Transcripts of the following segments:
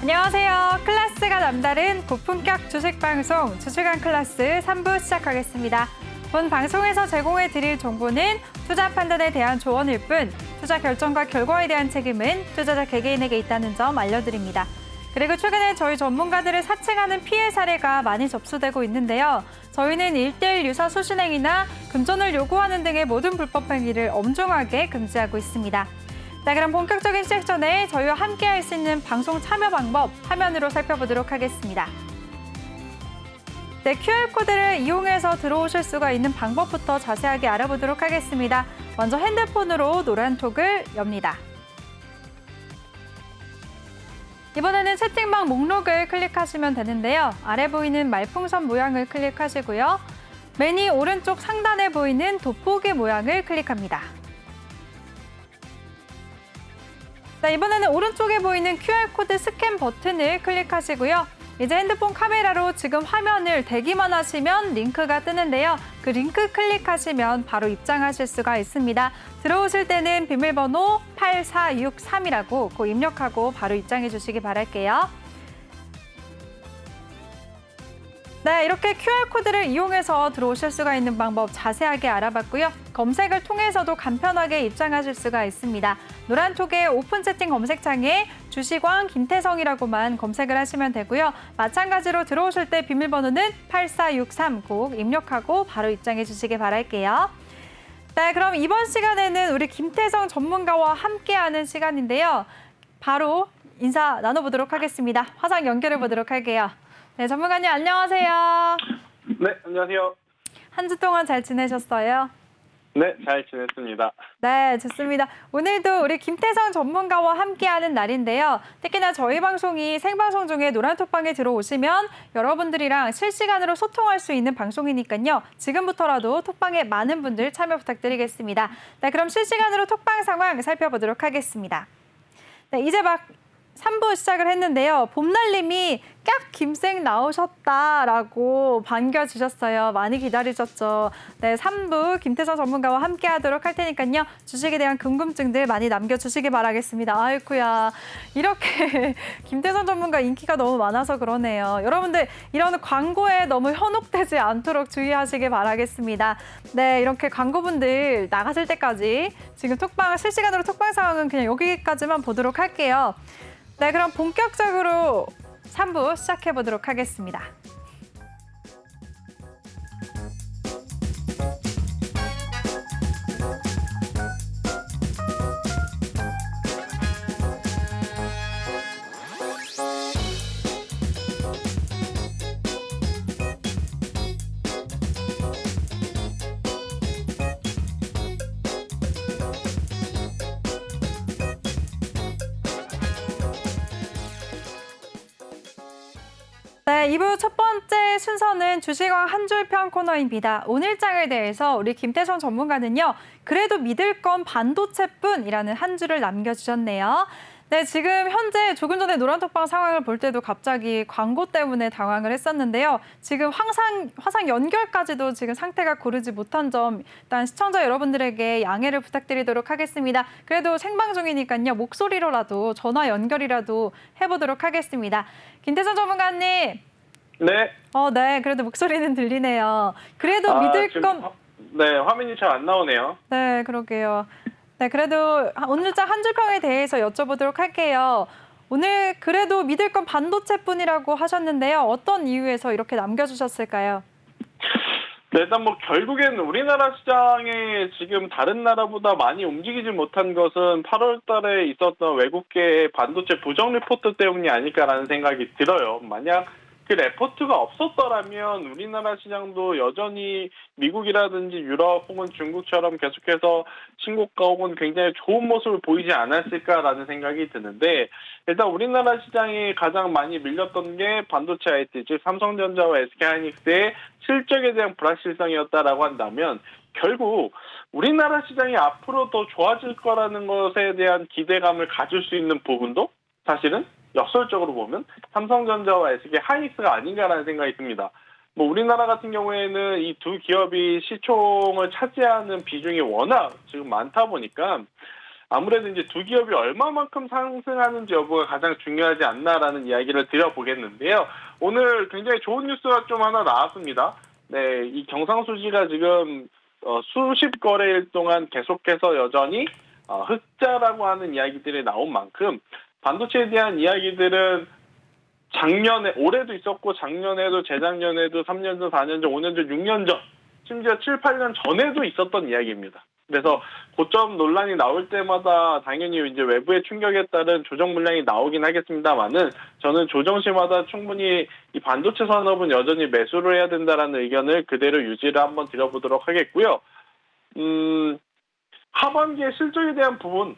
안녕하세요. 클래스가 남다른 고품격 주식방송 주식왕 클래스 3부 시작하겠습니다. 본 방송에서 제공해드릴 정보는 투자 판단에 대한 조언일 뿐 투자 결정과 결과에 대한 책임은 투자자 개개인에게 있다는 점 알려드립니다. 그리고 최근에 저희 전문가들을 사칭하는 피해 사례가 많이 접수되고 있는데요. 저희는 1:1 유사 수신행위나 금전을 요구하는 등의 모든 불법 행위를 엄중하게 금지하고 있습니다. 자, 그럼 본격적인 시작 전에 저희와 함께 할 수 있는 방송 참여 방법 화면으로 살펴보도록 하겠습니다. 네, QR코드를 이용해서 들어오실 수가 있는 방법부터 자세하게 알아보도록 하겠습니다. 먼저 핸드폰으로 노란 톡을 엽니다. 이번에는 채팅방 목록을 클릭하시면 되는데요. 아래 보이는 말풍선 모양을 클릭하시고요. 메뉴 오른쪽 상단에 보이는 돋보기 모양을 클릭합니다. 자, 이번에는 오른쪽에 보이는 QR코드 스캔 버튼을 클릭하시고요. 이제 핸드폰 카메라로 지금 화면을 대기만 하시면 링크가 뜨는데요. 그 링크 클릭하시면 바로 입장하실 수가 있습니다. 들어오실 때는 비밀번호 8463이라고 꼭 입력하고 바로 입장해 주시기 바랄게요. 네, 이렇게 QR코드를 이용해서 들어오실 수가 있는 방법 자세하게 알아봤고요. 검색을 통해서도 간편하게 입장하실 수가 있습니다. 노란 톡의 오픈 채팅 검색창에 주식왕 김태성이라고만 검색을 하시면 되고요. 마찬가지로 들어오실 때 비밀번호는 8463 꼭 입력하고 바로 입장해 주시기 바랄게요. 네, 그럼 이번 시간에는 우리 김태성 전문가와 함께하는 시간인데요. 바로 인사 나눠보도록 하겠습니다. 화상 연결해 보도록 할게요. 네, 전문가님 안녕하세요. 네, 안녕하세요. 한 주 동안 잘 지내셨어요? 네, 잘 지냈습니다. 네, 좋습니다. 오늘도 우리 김태성 전문가와 함께하는 날인데요. 특히나 저희 방송이 생방송 중에 노란톡방에 들어오시면 여러분들이랑 실시간으로 소통할 수 있는 방송이니까요. 지금부터라도 톡방에 많은 분들 참여 부탁드리겠습니다. 네, 그럼 실시간으로 톡방 상황 살펴보도록 하겠습니다. 네, 이제 막 3부 시작을 했는데요. 봄날님이 깍 김생 나오셨다라고 반겨주셨어요. 많이 기다리셨죠. 네, 3부 김태성 전문가와 함께 하도록 할 테니까요. 주식에 대한 궁금증들 많이 남겨주시기 바라겠습니다. 아이쿠야, 이렇게 김태성 전문가 인기가 너무 많아서 그러네요. 여러분들 이런 광고에 너무 현혹되지 않도록 주의하시기 바라겠습니다. 네, 이렇게 광고분들 나가실 때까지 지금 톡방 실시간으로 톡방 상황은 그냥 여기까지만 보도록 할게요. 네, 그럼 본격적으로 3부 시작해 보도록 하겠습니다. 네, 2부 첫 번째 순서는 주식왕 한 줄평 코너입니다. 오늘장에 대해서 우리 김태성 전문가는요. 그래도 믿을 건 반도체뿐이라는 한 줄을 남겨주셨네요. 네, 지금 현재 조금 전에 노란톡방 상황을 볼 때도 갑자기 광고 때문에 당황을 했었는데요. 지금 화상 연결까지도 지금 상태가 고르지 못한 점 일단 시청자 여러분들에게 양해를 부탁드리도록 하겠습니다. 그래도 생방 중이니까요. 목소리로라도 전화 연결이라도 해보도록 하겠습니다. 김태성 전문가님. 네. 네, 그래도 목소리는 들리네요. 그래도 믿을 건... 네, 화면이 잘 안 나오네요. 네, 그러게요. 네, 그래도 오늘장 한 줄평에 대해서 여쭤보도록 할게요. 오늘 그래도 믿을 건 반도체뿐이라고 하셨는데요. 어떤 이유에서 이렇게 남겨주셨을까요? 네, 일단 뭐 결국엔 우리나라 시장에 지금 다른 나라보다 많이 움직이지 못한 것은 8월 달에 있었던 외국계 반도체 부정 리포트 때문이 아닐까라는 생각이 들어요. 만약 그 레포트가 없었더라면 우리나라 시장도 여전히 미국이라든지 유럽 혹은 중국처럼 계속해서 신고가 혹은 굉장히 좋은 모습을 보이지 않았을까라는 생각이 드는데, 일단 우리나라 시장이 가장 많이 밀렸던 게 반도체 IT, 즉 삼성전자와 SK하이닉스의 실적에 대한 불확실성이었다라고 한다면, 결국 우리나라 시장이 앞으로 더 좋아질 거라는 것에 대한 기대감을 가질 수 있는 부분도 사실은 역설적으로 보면 삼성전자와 SK하이닉스가 아닌가라는 생각이 듭니다. 뭐 우리나라 같은 경우에는 이 두 기업이 시총을 차지하는 비중이 워낙 지금 많다 보니까 아무래도 이제 두 기업이 얼마만큼 상승하는지 여부가 가장 중요하지 않나라는 이야기를 드려보겠는데요. 오늘 굉장히 좋은 뉴스가 좀 하나 나왔습니다. 네, 이 경상수지가 지금 수십 거래일 동안 계속해서 여전히 흑자라고 하는 이야기들이 나온 만큼 반도체에 대한 이야기들은 작년에, 올해도 있었고 작년에도 재작년에도 3년 전, 4년 전, 5년 전, 6년 전, 심지어 7, 8년 전에도 있었던 이야기입니다. 그래서 고점 논란이 나올 때마다 당연히 이제 외부의 충격에 따른 조정 물량이 나오긴 하겠습니다만은 저는 조정 시마다 충분히 이 반도체 산업은 여전히 매수를 해야 된다라는 의견을 그대로 유지를 한번 드려보도록 하겠고요. 하반기의 실적에 대한 부분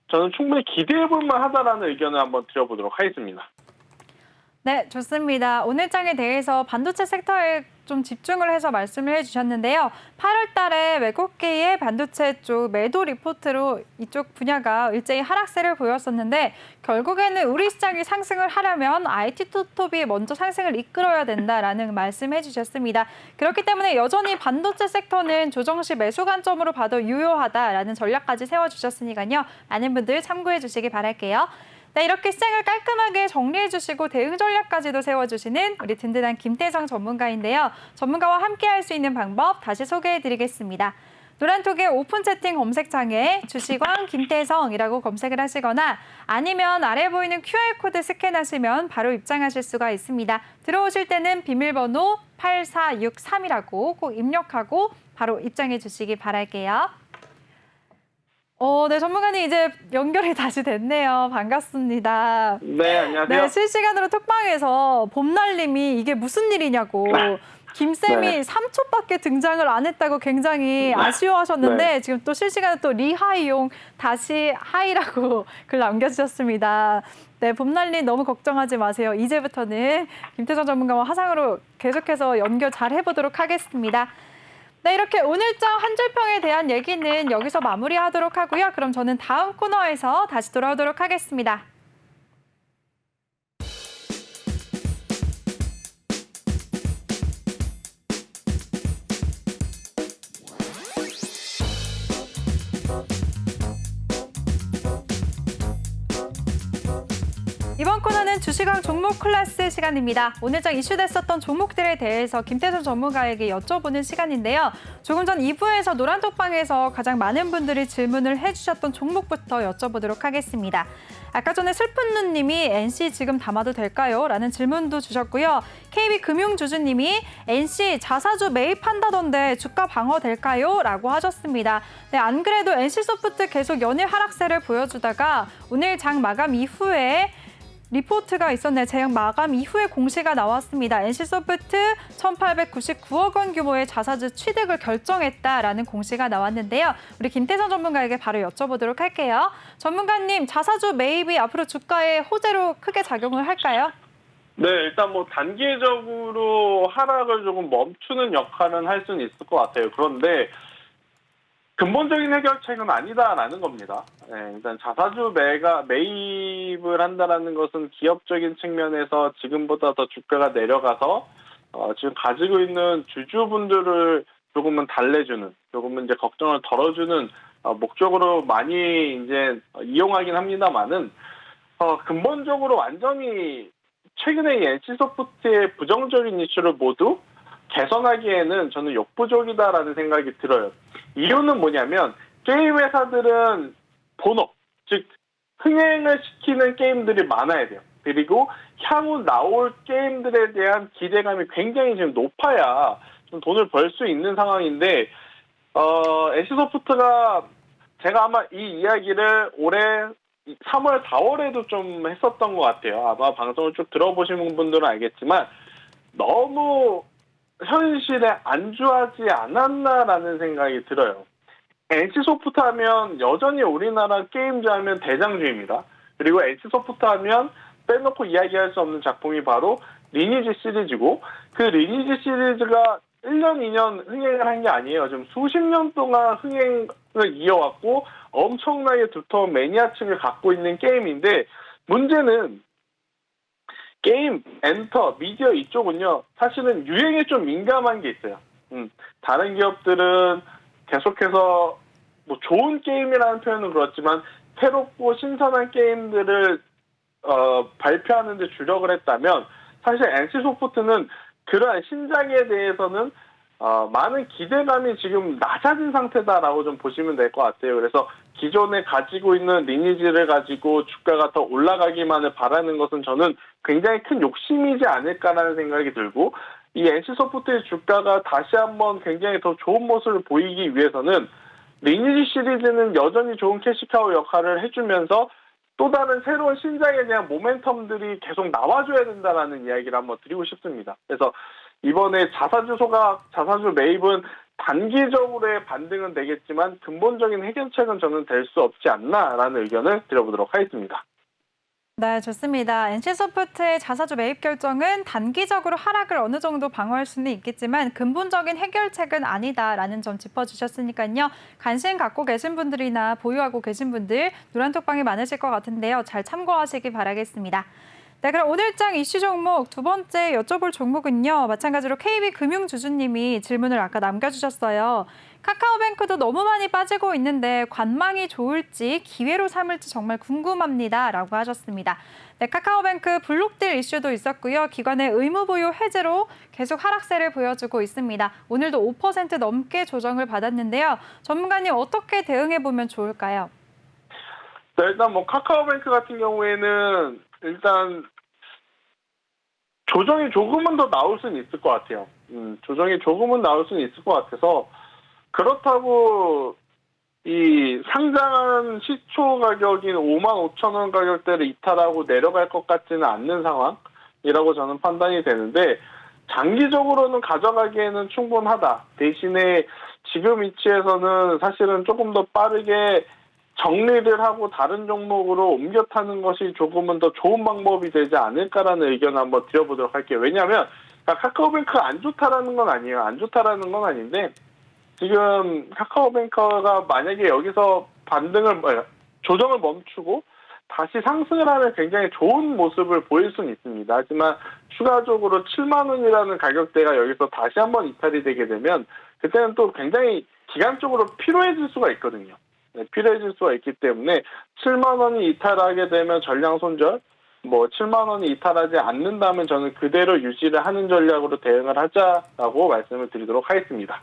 저는 충분히 기대해볼 만하다라는 의견을 한번 드려보도록 하겠습니다. 네, 좋습니다. 오늘 장에 대해서 반도체 섹터에 좀 집중을 해서 말씀을 해주셨는데요. 8월 달에 외국계의 반도체 쪽 매도 리포트로 이쪽 분야가 일제히 하락세를 보였었는데 결국에는 우리 시장이 상승을 하려면 IT 톱이 먼저 상승을 이끌어야 된다라는 말씀해 주셨습니다. 그렇기 때문에 여전히 반도체 섹터는 조정 시 매수 관점으로 봐도 유효하다라는 전략까지 세워주셨으니까요. 많은 분들 참고해 주시기 바랄게요. 네, 이렇게 시장을 깔끔하게 정리해 주시고 대응 전략까지도 세워주시는 우리 든든한 김태성 전문가인데요. 전문가와 함께 할 수 있는 방법 다시 소개해 드리겠습니다. 노란톡의 오픈 채팅 검색창에 주식왕 김태성이라고 검색을 하시거나 아니면 아래 보이는 QR코드 스캔하시면 바로 입장하실 수가 있습니다. 들어오실 때는 비밀번호 8463이라고 꼭 입력하고 바로 입장해 주시기 바랄게요. 네, 전문가님 이제 연결이 다시 됐네요. 반갑습니다. 네, 안녕하세요. 네, 실시간으로 톡방에서 봄날님이 이게 무슨 일이냐고 김쌤이 네. 3초밖에 등장을 안 했다고 굉장히 아쉬워하셨는데 네. 지금 또 실시간으로 또 리하이용 다시 하이라고 글 남겨주셨습니다. 네, 봄날님 너무 걱정하지 마세요. 이제부터는 김태성 전문가와 화상으로 계속해서 연결 잘 해보도록 하겠습니다. 네, 이렇게 오늘장 한 줄평에 대한 얘기는 여기서 마무리하도록 하고요. 그럼 저는 다음 코너에서 다시 돌아오도록 하겠습니다. 이번 코너는 주식왕 종목 클래스 시간입니다. 오늘장 이슈됐었던 종목들에 대해서 김태성 전문가에게 여쭤보는 시간인데요. 조금 전 2부에서 노란톡방에서 가장 많은 분들이 질문을 해주셨던 종목부터 여쭤보도록 하겠습니다. 아까 전에 슬픈 눈님이 NC 지금 담아도 될까요? 라는 질문도 주셨고요. KB금융주주님이 NC 자사주 매입한다던데 주가 방어 될까요? 라고 하셨습니다. 네, 안 그래도 NC소프트 계속 연일 하락세를 보여주다가 오늘 장 마감 이후에 리포트가 있었네요. 제약 마감 이후에 공시가 나왔습니다. NC소프트 1,899억 원 규모의 자사주 취득을 결정했다라는 공시가 나왔는데요. 우리 김태성 전문가에게 바로 여쭤보도록 할게요. 전문가님, 자사주 매입이 앞으로 주가에 호재로 크게 작용을 할까요? 네, 일단 뭐 단기적으로 하락을 조금 멈추는 역할은 할 수는 있을 것 같아요. 그런데 근본적인 해결책은 아니다라는 겁니다. 네, 일단 자사주 매입을 한다라는 것은 기업적인 측면에서 지금보다 더 주가가 내려가서 지금 가지고 있는 주주분들을 조금은 달래주는, 조금은 이제 걱정을 덜어주는 목적으로 많이 이제 이용하긴 합니다만은 근본적으로 완전히 최근에 이 NC소프트의 부정적인 이슈를 모두 개선하기에는 저는 역부족이다라는 생각이 들어요. 이유는 뭐냐면 게임 회사들은 본업, 즉 흥행을 시키는 게임들이 많아야 돼요. 그리고 향후 나올 게임들에 대한 기대감이 굉장히 지금 높아야 좀 돈을 벌 수 있는 상황인데 NC소프트가 제가 아마 이 이야기를 올해 3월, 4월에도 좀 했었던 것 같아요. 아마 방송을 쭉 들어보신 분들은 알겠지만 너무 현실에 안주하지 않았나라는 생각이 들어요. NC소프트 하면 여전히 우리나라 게임즈 하면 대장주입니다. 그리고 NC소프트 하면 빼놓고 이야기할 수 없는 작품이 바로 리니지 시리즈고 그 리니지 시리즈가 1년, 2년 흥행을 한 게 아니에요. 지금 수십 년 동안 흥행을 이어왔고 엄청나게 두터운 매니아층을 갖고 있는 게임인데 문제는 게임, 엔터, 미디어 이쪽은요. 사실은 유행에 좀 민감한 게 있어요. 다른 기업들은 계속해서 뭐 좋은 게임이라는 표현은 그렇지만 새롭고 신선한 게임들을 발표하는 데 주력을 했다면 사실 NC소프트는 그러한 신작에 대해서는 많은 기대감이 지금 낮아진 상태다라고 좀 보시면 될 것 같아요. 그래서 기존에 가지고 있는 리니지를 가지고 주가가 더 올라가기만을 바라는 것은 저는 굉장히 큰 욕심이지 않을까라는 생각이 들고, 이 NC소프트의 주가가 다시 한번 굉장히 더 좋은 모습을 보이기 위해서는 리니지 시리즈는 여전히 좋은 캐시카우 역할을 해주면서 또 다른 새로운 신작에 대한 모멘텀들이 계속 나와줘야 된다라는 이야기를 한번 드리고 싶습니다. 그래서 이번에 자사주 매입은 단기적으로의 반등은 되겠지만 근본적인 해결책은 저는 될 수 없지 않나라는 의견을 드려보도록 하겠습니다. 네, 좋습니다. NC소프트의 자사주 매입 결정은 단기적으로 하락을 어느 정도 방어할 수는 있겠지만 근본적인 해결책은 아니다라는 점 짚어주셨으니까요. 관심 갖고 계신 분들이나 보유하고 계신 분들 노란톡방이 많으실 것 같은데요. 잘 참고하시기 바라겠습니다. 네, 그럼 오늘장 이슈 종목 두 번째 여쭤볼 종목은요. 마찬가지로 KB금융주주님이 질문을 아까 남겨주셨어요. 카카오뱅크도 너무 많이 빠지고 있는데 관망이 좋을지 기회로 삼을지 정말 궁금합니다. 라고 하셨습니다. 네, 카카오뱅크 블록딜 이슈도 있었고요. 기관의 의무보유 해제로 계속 하락세를 보여주고 있습니다. 오늘도 5% 넘게 조정을 받았는데요. 전문가님 어떻게 대응해보면 좋을까요? 네, 일단 뭐 카카오뱅크 같은 경우에는 일단 조정이 조금은 더 나올 수는 있을 것 같아요. 조정이 조금은 나올 수는 있을 것 같아서, 그렇다고 이 상장한 시초 가격인 55,000원 가격대를 이탈하고 내려갈 것 같지는 않는 상황이라고 저는 판단이 되는데, 장기적으로는 가져가기에는 충분하다. 대신에 지금 위치에서는 사실은 조금 더 빠르게 정리를 하고 다른 종목으로 옮겨 타는 것이 조금은 더 좋은 방법이 되지 않을까라는 의견을 한번 드려보도록 할게요. 왜냐하면 카카오뱅크가 안 좋다라는 건 아니에요. 안 좋다라는 건 아닌데, 지금 카카오뱅크가 만약에 여기서 조정을 멈추고 다시 상승을 하는 굉장히 좋은 모습을 보일 수는 있습니다. 하지만 추가적으로 7만 원이라는 가격대가 여기서 다시 한번 이탈이 되게 되면 그때는 또 굉장히 기간적으로 피로해질 수가 있거든요. 네, 필요해질 수가 있기 때문에 7만 원이 이탈하게 되면 전량 손절, 7만 원이 이탈하지 않는다면 저는 그대로 유지를 하는 전략으로 대응을 하자라고 말씀을 드리도록 하겠습니다.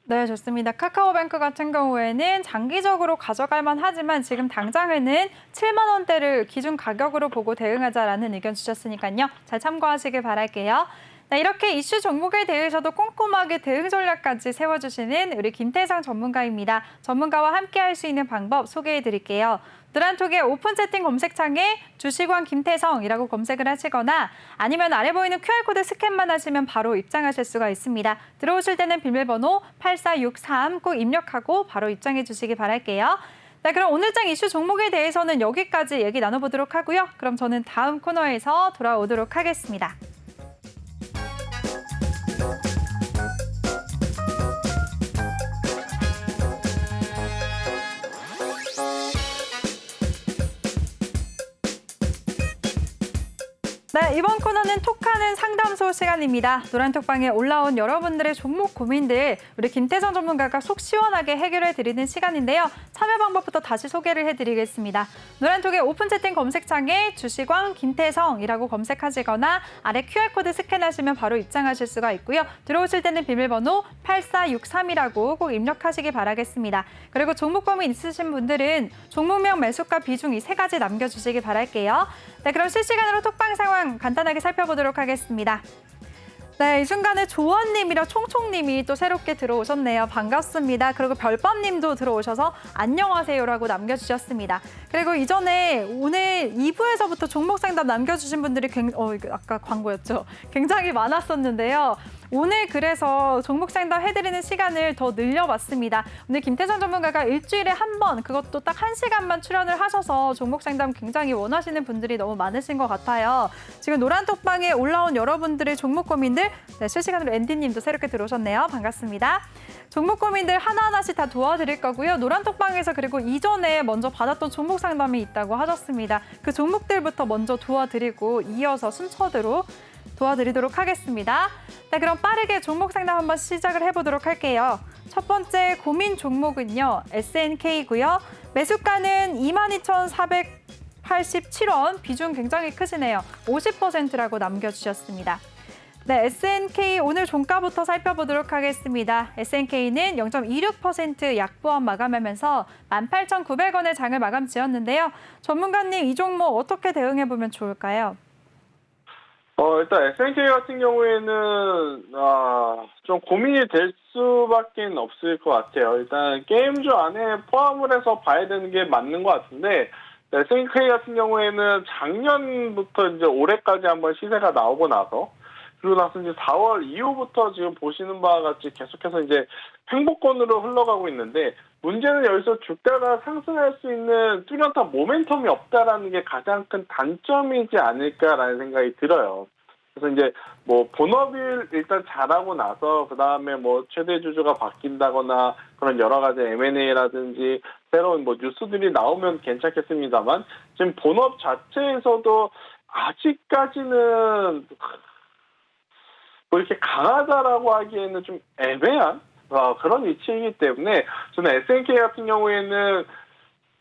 네, 좋습니다. 카카오뱅크 같은 경우에는 장기적으로 가져갈 만하지만 지금 당장에는 7만 원대를 기준 가격으로 보고 대응하자라는 의견 주셨으니까요. 잘 참고하시길 바랄게요. 네, 이렇게 이슈 종목에 대해서도 꼼꼼하게 대응 전략까지 세워주시는 우리 김태성 전문가입니다. 전문가와 함께 할 수 있는 방법 소개해 드릴게요. 노란톡의 오픈 채팅 검색창에 주식왕 김태성이라고 검색을 하시거나 아니면 아래 보이는 QR코드 스캔만 하시면 바로 입장하실 수가 있습니다. 들어오실 때는 비밀번호 8463 꼭 입력하고 바로 입장해 주시기 바랄게요. 네, 그럼 오늘장 이슈 종목에 대해서는 여기까지 얘기 나눠보도록 하고요. 그럼 저는 다음 코너에서 돌아오도록 하겠습니다. 네, 이번 코너는 톡하는 상담소 시간입니다. 노란톡방에 올라온 여러분들의 종목 고민들 우리 김태성 전문가가 속 시원하게 해결해 드리는 시간인데요. 참여 방법부터 다시 소개를 해드리겠습니다. 노란톡의 오픈 채팅 검색창에 주식왕 김태성이라고 검색하시거나 아래 QR코드 스캔하시면 바로 입장하실 수가 있고요. 들어오실 때는 비밀번호 8463이라고 꼭 입력하시기 바라겠습니다. 그리고 종목 고민 있으신 분들은 종목명, 매수가, 비중 이 세 가지 남겨주시기 바랄게요. 네, 그럼 실시간으로 톡방 상황 간단하게 살펴보도록 하겠습니다. 네, 이 순간에 조원님이랑 총총님이 또 새롭게 들어오셨네요. 반갑습니다. 그리고 별밤님도 들어오셔서 안녕하세요라고 남겨주셨습니다. 그리고 이전에 오늘 2부에서부터 종목 상담 남겨주신 분들이 이거 아까 광고였죠. 굉장히 많았었는데요. 오늘 그래서 종목 상담 해드리는 시간을 더 늘려봤습니다. 오늘 김태성 전문가가 일주일에 한 번, 그것도 딱 1시간만 출연을 하셔서 종목 상담 굉장히 원하시는 분들이 너무 많으신 것 같아요. 지금 노란톡방에 올라온 여러분들의 종목 고민들, 네, 실시간으로 앤디님도 새롭게 들어오셨네요. 반갑습니다. 종목 고민들 하나하나씩 다 도와드릴 거고요. 노란톡방에서 그리고 이전에 먼저 받았던 종목 상담이 있다고 하셨습니다. 그 종목들부터 먼저 도와드리고 이어서 순서대로 도와드리도록 하겠습니다. 네, 그럼 빠르게 종목 상담 한번 시작을 해보도록 할게요. 첫 번째 고민 종목은요, SNK고요. 매수가는 22,487원, 비중 굉장히 크시네요. 50%라고 남겨주셨습니다. 네, SNK 오늘 종가부터 살펴보도록 하겠습니다. SNK는 0.26% 약보합 마감하면서 18,900원의 장을 마감 지었는데요. 전문가님, 이 종목 어떻게 대응해보면 좋을까요? 일단 SNK 같은 경우에는 좀 고민이 될 수밖에 없을 것 같아요. 일단 게임주 안에 포함을 해서 봐야 되는 게 맞는 것 같은데, SNK 같은 경우에는 작년부터 이제 올해까지 한번 시세가 나오고 나서, 그리고 나서 이제 4월 이후부터 지금 보시는 바와 같이 계속해서 이제 횡보권으로 흘러가고 있는데, 문제는 여기서 주가가 상승할 수 있는 뚜렷한 모멘텀이 없다라는 게 가장 큰 단점이지 않을까라는 생각이 들어요. 그래서 이제 뭐 본업일 일단 잘하고 나서 그 다음에 뭐 최대 주주가 바뀐다거나 그런 여러 가지 M&A라든지 새로운 뭐 뉴스들이 나오면 괜찮겠습니다만, 지금 본업 자체에서도 아직까지는 뭐 이렇게 강하다라고 하기에는 좀 애매한 그런 위치이기 때문에, 저는 SNK 같은 경우에는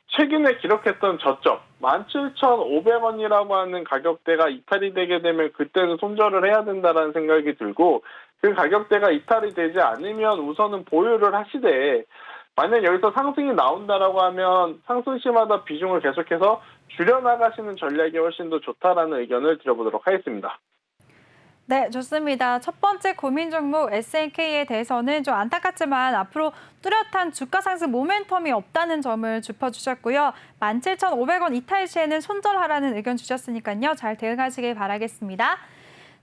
최근에 기록했던 저점 17,500원이라고 하는 가격대가 이탈이 되게 되면 그때는 손절을 해야 된다라는 생각이 들고, 그 가격대가 이탈이 되지 않으면 우선은 보유를 하시되, 만약 여기서 상승이 나온다라고 하면 상승시마다 비중을 계속해서 줄여나가시는 전략이 훨씬 더 좋다라는 의견을 드려보도록 하겠습니다. 네, 좋습니다. 첫 번째 고민 종목 SNK에 대해서는 좀 안타깝지만 앞으로 뚜렷한 주가 상승 모멘텀이 없다는 점을 짚어주셨고요. 17,500원 이탈 시에는 손절하라는 의견 주셨으니까요. 잘 대응하시길 바라겠습니다.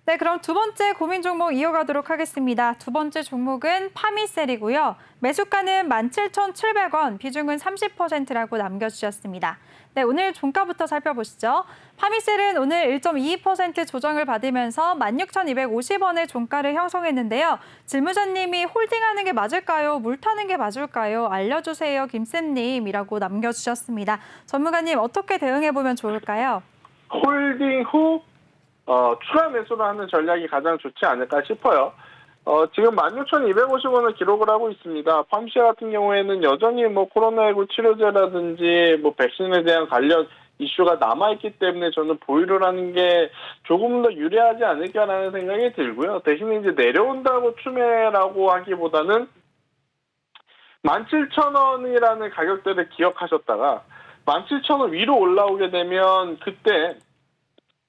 네, 그럼 두 번째 고민 종목 이어가도록 하겠습니다. 두 번째 종목은 파미셀이고요. 매수가는 17,700원, 비중은 30%라고 남겨주셨습니다. 네, 오늘 종가부터 살펴보시죠. 파미셀은 오늘 1.22% 조정을 받으면서 16,250원의 종가를 형성했는데요. 질문자님이 홀딩하는 게 맞을까요? 물타는 게 맞을까요? 알려주세요, 김쌤님이라고 남겨주셨습니다. 전문가님, 어떻게 대응해보면 좋을까요? 홀딩 후 추가 매수를 하는 전략이 가장 좋지 않을까 싶어요. 지금 16,250원을 기록을 하고 있습니다. 팜시아 같은 경우에는 여전히 뭐 코로나19 치료제라든지 뭐 백신에 대한 관련 이슈가 남아있기 때문에 저는 보유를 하는 게 조금 더 유리하지 않을까라는 생각이 들고요. 대신에 이제 내려온다고 추매라고 하기보다는 17,000원이라는 가격대를 기억하셨다가 17,000원 위로 올라오게 되면 그때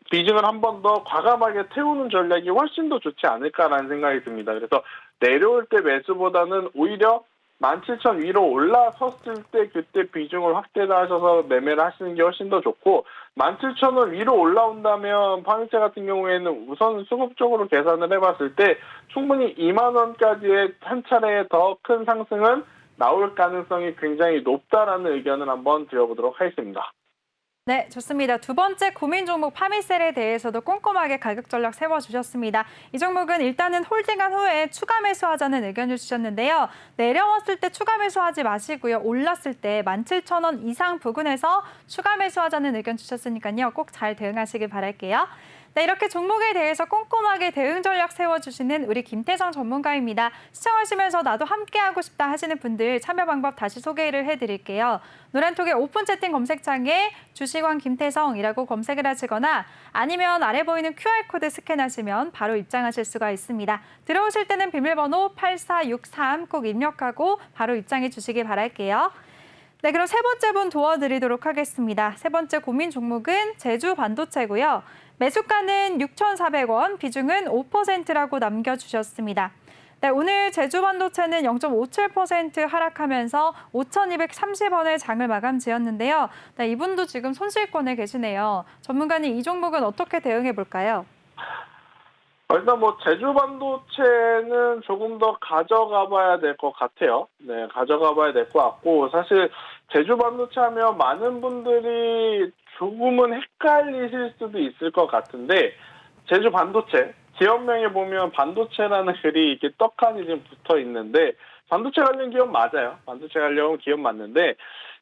비중을 한 번 더 과감하게 태우는 전략이 훨씬 더 좋지 않을까라는 생각이 듭니다. 그래서 내려올 때 매수보다는 오히려 17,000 위로 올라섰을 때 그때 비중을 확대를 하셔서 매매를 하시는 게 훨씬 더 좋고, 17,000원 위로 올라온다면 파미세 같은 경우에는 우선 수급적으로 계산을 해봤을 때 충분히 2만 원까지의 한 차례의 더 큰 상승은 나올 가능성이 굉장히 높다라는 의견을 한번 드려보도록 하겠습니다. 네, 좋습니다. 두 번째 고민 종목 파미셀에 대해서도 꼼꼼하게 가격 전략 세워주셨습니다. 이 종목은 일단은 홀딩한 후에 추가 매수하자는 의견을 주셨는데요. 내려왔을 때 추가 매수하지 마시고요. 올랐을 때 17,000원 이상 부근에서 추가 매수하자는 의견 주셨으니까요. 꼭 잘 대응하시길 바랄게요. 네, 이렇게 종목에 대해서 꼼꼼하게 대응 전략 세워주시는 우리 김태성 전문가입니다. 시청하시면서 나도 함께하고 싶다 하시는 분들 참여 방법 다시 소개를 해드릴게요. 노란톡의 오픈 채팅 검색창에 주식왕 김태성이라고 검색을 하시거나 아니면 아래 보이는 QR코드 스캔하시면 바로 입장하실 수가 있습니다. 들어오실 때는 비밀번호 8463 꼭 입력하고 바로 입장해 주시길 바랄게요. 네, 그럼 세 번째 분 도와드리도록 하겠습니다. 세 번째 고민 종목은 제주 반도체고요. 매수가는 6,400원, 비중은 5%라고 남겨주셨습니다. 네, 오늘 제주반도체는 0.57% 하락하면서 5,230원의 장을 마감 지었는데요. 네, 이분도 지금 손실권에 계시네요. 전문가님, 이 종목은 어떻게 대응해 볼까요? 일단 뭐 제주 반도체는 조금 더 가져가 봐야 될 것 같아요. 네, 가져가 봐야 될 것 같고, 사실 제주 반도체 하면 많은 분들이 조금은 헷갈리실 수도 있을 것 같은데, 제주 반도체 기업명에 보면 반도체라는 글이 이렇게 떡하니 지금 붙어 있는데, 반도체 관련 기업 맞아요. 반도체 관련 기업 맞는데,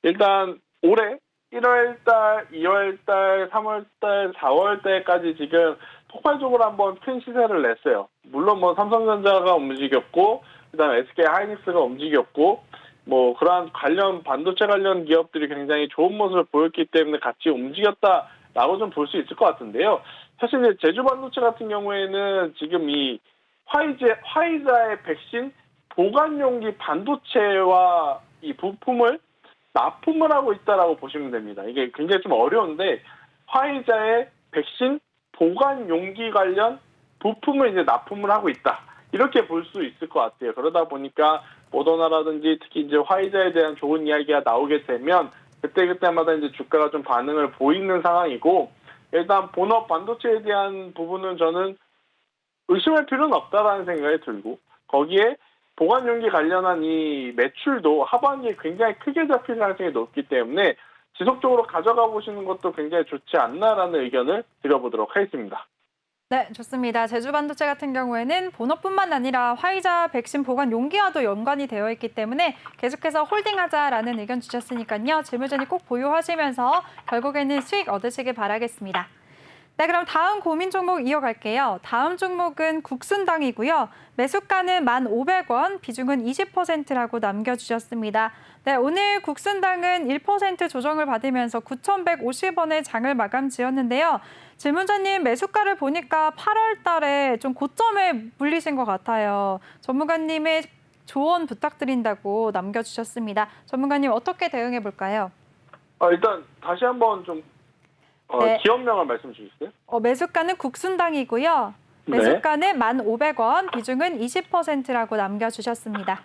일단 올해 1월달, 2월달, 3월달, 4월달까지 지금 폭발적으로 한번 큰 시세를 냈어요. 물론 뭐 삼성전자가 움직였고, 그다음에 SK 하이닉스가 움직였고, 뭐 그러한 반도체 관련 기업들이 굉장히 좋은 모습을 보였기 때문에 같이 움직였다라고 좀 볼 수 있을 것 같은데요. 사실 이제 제주 반도체 같은 경우에는 지금 이 화이자의 백신 보관용기 반도체와 이 부품을 납품을 하고 있다라고 보시면 됩니다. 이게 굉장히 좀 어려운데, 화이자의 백신 보관 용기 관련 부품을 이제 납품을 하고 있다, 이렇게 볼 수 있을 것 같아요. 그러다 보니까 모더나라든지 특히 이제 화이자에 대한 좋은 이야기가 나오게 되면 그때마다 이제 주가가 좀 반응을 보이는 상황이고, 일단 본업 반도체에 대한 부분은 저는 의심할 필요는 없다라는 생각이 들고, 거기에 보관 용기 관련한 이 매출도 하반기에 굉장히 크게 잡힐 가능성이 높기 때문에 지속적으로 가져가 보시는 것도 굉장히 좋지 않나라는 의견을 드려보도록 하겠습니다. 네, 좋습니다. 제주 반도체 같은 경우에는 본업뿐만 아니라 화이자 백신 보관 용기와도 연관이 되어 있기 때문에 계속해서 홀딩하자라는 의견 주셨으니까요. 재무전이 꼭 보유하시면서 결국에는 수익 얻으시길 바라겠습니다. 네, 그럼 다음 고민 종목 이어갈게요. 다음 종목은 국순당이고요. 매수가는 1,500원, 비중은 20%라고 남겨주셨습니다. 네, 오늘 국순당은 1% 조정을 받으면서 9,150원의 장을 마감 지었는데요. 질문자님, 매수가를 보니까 8월 달에 좀 고점에 물리신 것 같아요. 전문가님의 조언 부탁드린다고 남겨주셨습니다. 전문가님, 어떻게 대응해 볼까요? 일단 다시 한번 좀 네. 기업명을 말씀 주시겠어요? 매수가는 국순당이고요. 네. 매수가는 1,500원, 비중은 20%라고 남겨주셨습니다.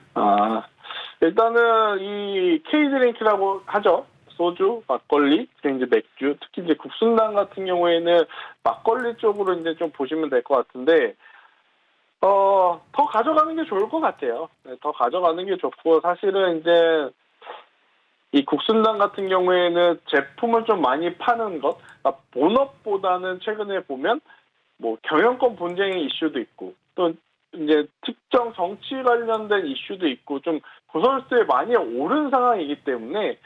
일단은 이 K드링크라고 하죠. 소주, 막걸리, 이제 맥주, 특히 이제 국순당 같은 경우에는 막걸리 쪽으로 이제 좀 보시면 될 것 같은데, 더 가져가는 게 좋을 것 같아요. 네, 더 가져가는 게 좋고, 사실은 이제 이 국순당 같은 경우에는 제품을 좀 많이 파는 것, 그러니까 본업보다는 최근에 보면 뭐 경영권 분쟁의 이슈도 있고, 또 이제 특정 정치 관련된 이슈도 있고, 좀 구설수에 많이 오른 상황이기 때문에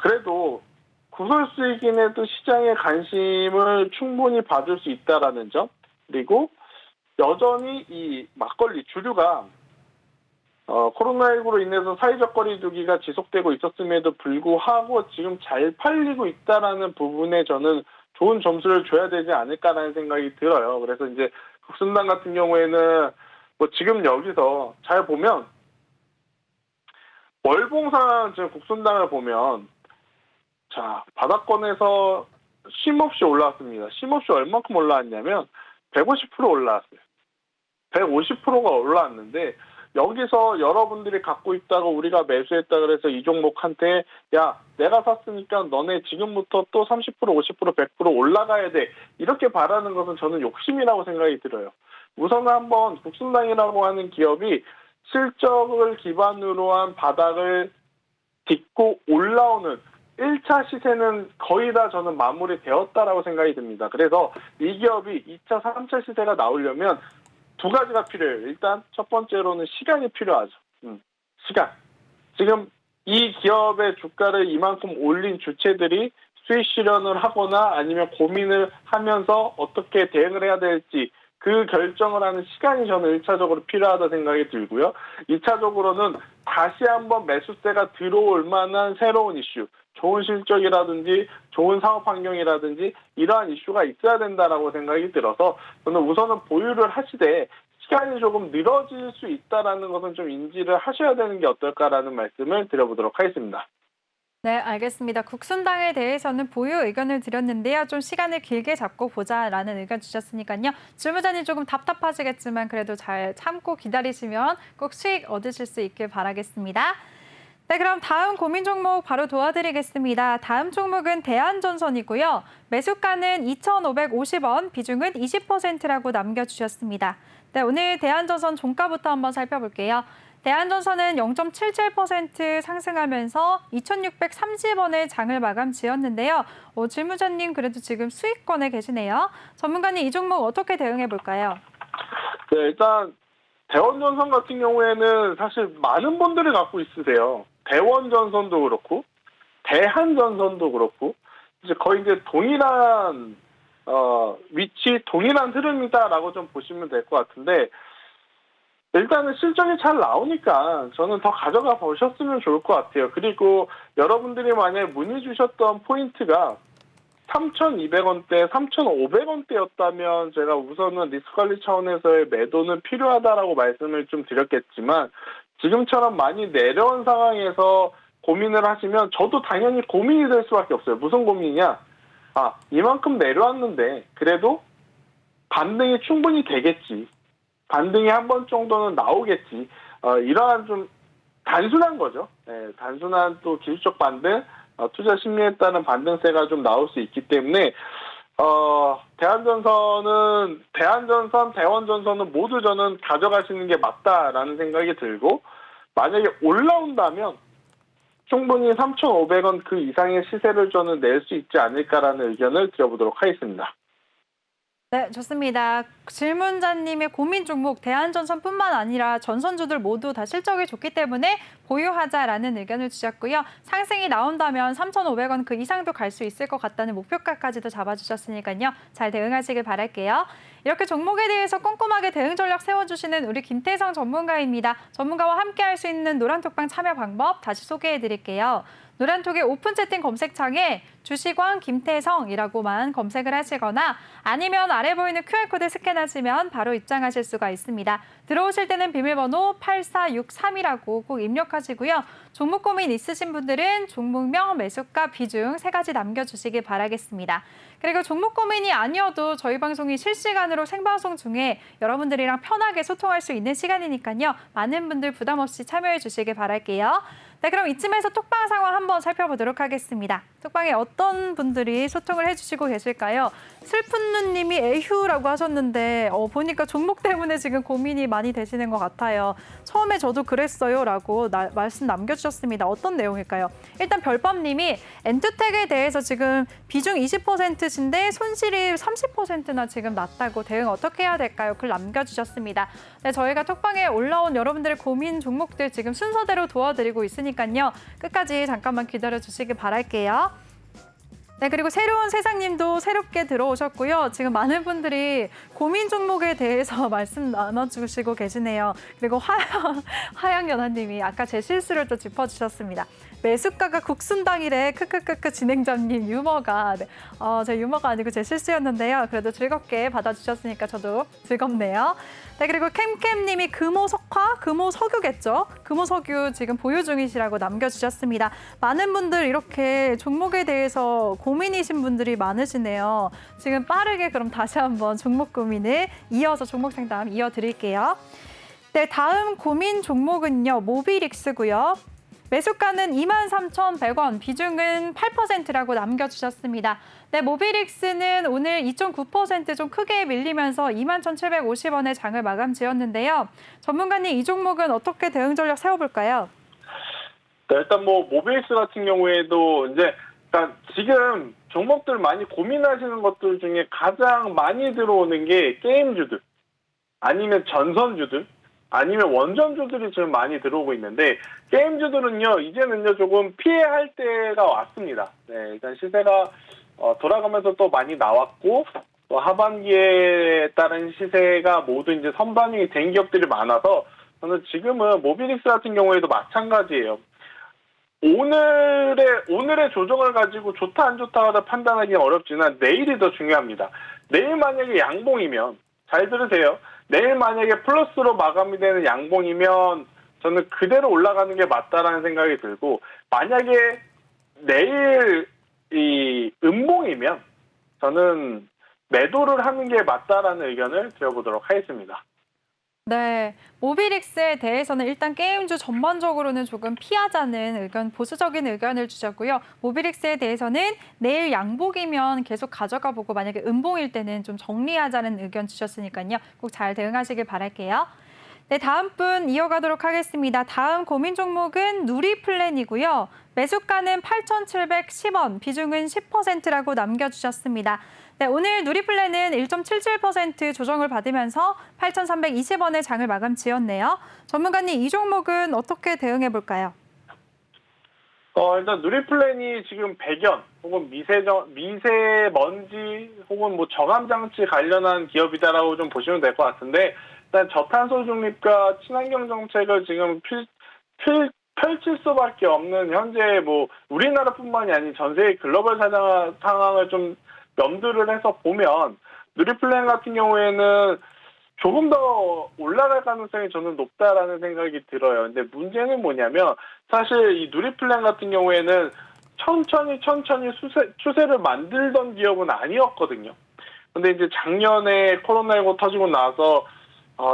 그래도 구설수이긴 해도 시장의 관심을 충분히 받을 수 있다라는 점, 그리고 여전히 이 막걸리 주류가 코로나19로 인해서 사회적 거리 두기가 지속되고 있었음에도 불구하고 지금 잘 팔리고 있다라는 부분에 저는 좋은 점수를 줘야 되지 않을까라는 생각이 들어요. 그래서 이제 국순당 같은 경우에는 뭐 지금 여기서 잘 보면 월봉상 지금 국순당을 보면, 자, 바닥권에서 쉼없이 올라왔습니다. 쉼없이 얼마큼 올라왔냐면 150% 올라왔어요. 150%가 올라왔는데, 여기서 여러분들이 갖고 있다가 우리가 매수했다 그래서 이 종목한테 야, 내가 샀으니까 너네 지금부터 또 30%, 50%, 100% 올라가야 돼, 이렇게 바라는 것은 저는 욕심이라고 생각이 들어요. 우선 한번 국순당이라고 하는 기업이 실적을 기반으로 한 바닥을 딛고 올라오는 1차 시세는 거의 다 저는 마무리되었다라고 생각이 듭니다. 그래서 이 기업이 2차, 3차 시세가 나오려면 두 가지가 필요해요. 일단 첫 번째로는 시간이 필요하죠. 시간. 지금 이 기업의 주가를 이만큼 올린 주체들이 수익 실현을 하거나 아니면 고민을 하면서 어떻게 대응을 해야 될지 그 결정을 하는 시간이 저는 1차적으로 필요하다 생각이 들고요. 2차적으로는 다시 한번 매수세가 들어올 만한 새로운 이슈, 좋은 실적이라든지 좋은 사업 환경이라든지 이러한 이슈가 있어야 된다라고 생각이 들어서 저는 우선은 보유를 하시되 시간이 조금 늘어질 수 있다라는 것은 좀 인지를 하셔야 되는 게 어떨까라는 말씀을 드려보도록 하겠습니다. 네, 알겠습니다. 국순당에 대해서는 보유 의견을 드렸는데요. 좀 시간을 길게 잡고 보자라는 의견 주셨으니까요. 주무자님 조금 답답하시겠지만 그래도 잘 참고 기다리시면 꼭 수익 얻으실 수 있길 바라겠습니다. 네, 그럼 다음 고민 종목 바로 도와드리겠습니다. 다음 종목은 대한전선이고요. 매수가는 2,550원, 비중은 20%라고 남겨주셨습니다. 네, 오늘 대한전선 종가부터 한번 살펴볼게요. 대한전선은 0.77% 상승하면서 2,630원의 장을 마감 지었는데요. 질문자님 그래도 지금 수익권에 계시네요. 전문가님 이 종목 어떻게 대응해 볼까요? 네, 일단 대원전선 같은 경우에는 사실 많은 분들이 갖고 있으세요. 대원전선도 그렇고 대한전선도 그렇고 이제 거의 이제 동일한 위치 동일한 흐름이다라고 좀 보시면 될 것 같은데 일단은 실적이 잘 나오니까 저는 더 가져가 보셨으면 좋을 것 같아요. 그리고 여러분들이 만약에 문의 주셨던 포인트가 3,200원대, 3,500원대였다면 제가 우선은 리스크 관리 차원에서의 매도는 필요하다라고 말씀을 좀 드렸겠지만 지금처럼 많이 내려온 상황에서 고민을 하시면 저도 당연히 고민이 될 수밖에 없어요. 무슨 고민이냐? 이만큼 내려왔는데 그래도 반등이 충분히 되겠지. 반등이 한 번 정도는 나오겠지. 이러한 좀 단순한 거죠. 네, 단순한 또 기술적 반등, 투자 심리에 따른 반등세가 좀 나올 수 있기 때문에 대한전선, 대원전선은 모두 저는 가져가시는 게 맞다라는 생각이 들고 만약에 올라온다면 충분히 3,500원 그 이상의 시세를 저는 낼 수 있지 않을까라는 의견을 드려보도록 하겠습니다. 네, 좋습니다. 질문자님의 고민 종목 대한전선뿐만 아니라 전선주들 모두 다 실적이 좋기 때문에 보유하자라는 의견을 주셨고요. 상승이 나온다면 3,500원 그 이상도 갈 수 있을 것 같다는 목표가까지도 잡아주셨으니까요. 잘 대응하시길 바랄게요. 이렇게 종목에 대해서 꼼꼼하게 대응 전략 세워주시는 우리 김태성 전문가입니다. 전문가와 함께 할 수 있는 노란톡방 참여 방법 다시 소개해드릴게요. 노란톡의 오픈 채팅 검색창에 주식왕 김태성이라고만 검색을 하시거나 아니면 아래 보이는 QR코드 스캔하시면 바로 입장하실 수가 있습니다. 들어오실 때는 비밀번호 8463이라고 꼭 입력하시고요. 종목 고민 있으신 분들은 종목명, 매수가, 비중 3가지 남겨주시기 바라겠습니다. 그리고 종목 고민이 아니어도 저희 방송이 실시간으로 생방송 중에 여러분들이랑 편하게 소통할 수 있는 시간이니까요. 많은 분들 부담 없이 참여해 주시길 바랄게요. 네, 그럼 이쯤에서 톡방 상황 한번 살펴보도록 하겠습니다. 톡방에 어떤 분들이 소통을 해주시고 계실까요? 슬픈 누님이 에휴라고 하셨는데 보니까 종목 때문에 지금 고민이 많이 되시는 것 같아요. 처음에 저도 그랬어요 라고 말씀 남겨주셨습니다. 어떤 내용일까요? 일단 별밤님이 엔투텍에 대해서 지금 비중 20%신데 손실이 30%나 지금 났다고 대응 어떻게 해야 될까요? 글 남겨주셨습니다. 네, 저희가 톡방에 올라온 여러분들의 고민 종목들 지금 순서대로 도와드리고 있으니까요. 끝까지 잠깐만 기다려주시기 바랄게요. 네, 그리고 새로운 세상님도 새롭게 들어오셨고요. 지금 많은 분들이 고민 종목에 대해서 말씀 나눠주시고 계시네요. 그리고 화양연화님이 아까 제 실수를 또 짚어주셨습니다. 매수가가 국순당이래. 크크크크 진행자님 유머가 제 유머가 아니고 제 실수였는데요. 그래도 즐겁게 받아주셨으니까 저도 즐겁네요. 네, 그리고 캠캠님이 금호석화, 금호석유겠죠? 금호석유 지금 보유 중이시라고 남겨주셨습니다. 많은 분들 이렇게 종목에 대해서 고민이신 분들이 많으시네요. 지금 빠르게 그럼 다시 한번 종목 고민을 이어서 종목 상담 이어드릴게요. 네, 다음 고민 종목은요. 모비릭스고요. 매수가는 23,100원, 비중은 8%라고 남겨주셨습니다. 네, 모비릭스는 오늘 2.9% 좀 크게 밀리면서 21,750원에 장을 마감 지었는데요. 전문가님, 이 종목은 어떻게 대응 전략 세워볼까요? 네, 일단 모비릭스 같은 경우에도 이제 지금 종목들 많이 고민하시는 것들 중에 가장 많이 들어오는 게 게임주들, 아니면 전선주들, 아니면 원전주들이 지금 많이 들어오고 있는데 게임주들은요 이제는요 조금 피해야 할 때가 왔습니다. 네, 일단 시세가 돌아가면서 또 많이 나왔고 또 하반기에 따른 시세가 모두 이제 선반영이 된 기업들이 많아서 저는 지금은 모비릭스 같은 경우에도 마찬가지예요. 오늘의 조정을 가지고 좋다 안 좋다를 판단하기는 어렵지만 내일이 더 중요합니다. 내일 만약에 양봉이면 잘 들으세요. 내일 만약에 플러스로 마감이 되는 양봉이면 저는 그대로 올라가는 게 맞다라는 생각이 들고 만약에 내일 이 음봉이면 저는 매도를 하는 게 맞다라는 의견을 드려보도록 하겠습니다. 네, 모비릭스에 대해서는 일단 게임주 전반적으로는 조금 피하자는 의견, 보수적인 의견을 주셨고요. 모비릭스에 대해서는 내일 양봉이면 계속 가져가 보고 만약에 음봉일 때는 좀 정리하자는 의견 주셨으니까요. 꼭 잘 대응하시길 바랄게요. 네, 다음 분 이어가도록 하겠습니다. 다음 고민 종목은 누리플랜이고요. 매수가는 8,710원, 비중은 10%라고 남겨주셨습니다. 네, 오늘 누리플랜은 1.77% 조정을 받으면서 8,320원의 장을 마감 지었네요. 전문가님, 이 종목은 어떻게 대응해 볼까요? 일단 누리플랜이 지금 100연 혹은 미세먼지 혹은 뭐 저감 장치 관련한 기업이다라고 좀 보시면 될 것 같은데, 일단 저탄소 중립과 친환경 정책을 지금 펼칠 수밖에 없는 현재 뭐 우리나라뿐만이 아닌 전 세계 글로벌 상황을 좀 염두를 해서 보면 누리플랜 같은 경우에는 조금 더 올라갈 가능성이 저는 높다라는 생각이 들어요. 근데 문제는 뭐냐면 사실 이 누리플랜 같은 경우에는 천천히 추세를 만들던 기업은 아니었거든요. 근데 이제 작년에 코로나19 터지고 나서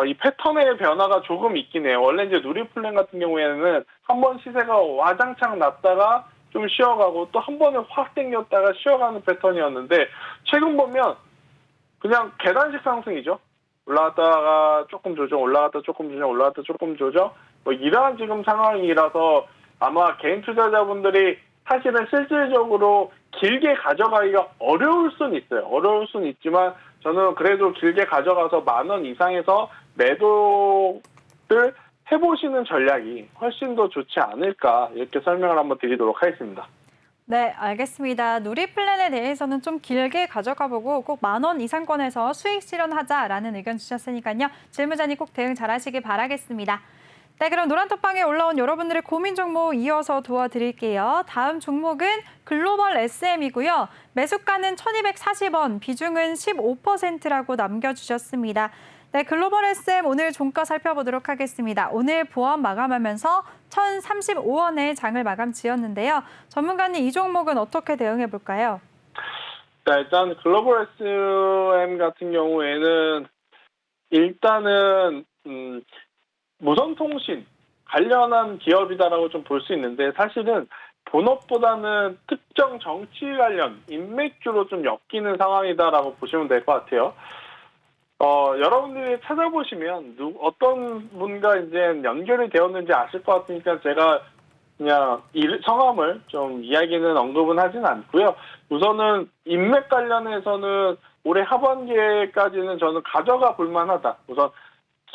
이 패턴의 변화가 조금 있긴 해요. 원래 이제 누리플랜 같은 경우에는 한 번 시세가 와장창 났다가 좀 쉬어가고 또 한 번은 확 땡겼다가 쉬어가는 패턴이었는데, 최근 보면 그냥 계단식 상승이죠. 올라갔다가 조금 조정, 올라갔다 조금 조정, 올라갔다 조금 조정. 뭐 이러한 지금 상황이라서 아마 개인 투자자분들이 사실은 실질적으로 길게 가져가기가 어려울 수는 있어요. 어려울 수는 있지만 저는 그래도 길게 가져가서 10,000원 이상에서 매도를 해보시는 전략이 훨씬 더 좋지 않을까, 이렇게 설명을 한번 드리도록 하겠습니다. 네, 알겠습니다. 누리플랜에 대해서는 좀 길게 가져가 보고 꼭 10,000원 이상권에서 수익 실현하자라는 의견 주셨으니까요. 실무자님 꼭 대응 잘하시길 바라겠습니다. 네, 그럼 노란톡방에 올라온 여러분들의 고민 종목 이어서 도와드릴게요. 다음 종목은 글로벌 SM이고요. 매수가는 1,240원, 비중은 15%라고 남겨주셨습니다. 네, 글로벌 SM 오늘 종가 살펴보도록 하겠습니다. 오늘 보합 마감하면서 1,035원에 장을 마감 지었는데요. 전문가님, 이 종목은 어떻게 대응해 볼까요? 자, 일단 글로벌 SM 같은 경우에는 일단은 무선통신 관련한 기업이다라고 좀 볼 수 있는데, 사실은 본업보다는 특정 정치 관련 인맥주로 좀 엮이는 상황이다라고 보시면 될 것 같아요. 여러분들이 찾아보시면 어떤 분과 이제 연결이 되었는지 아실 것 같으니까 제가 그냥 성함을 좀 이야기는 언급은 하진 않고요. 우선은 인맥 관련해서는 올해 하반기까지는 저는 가져가 볼 만하다. 우선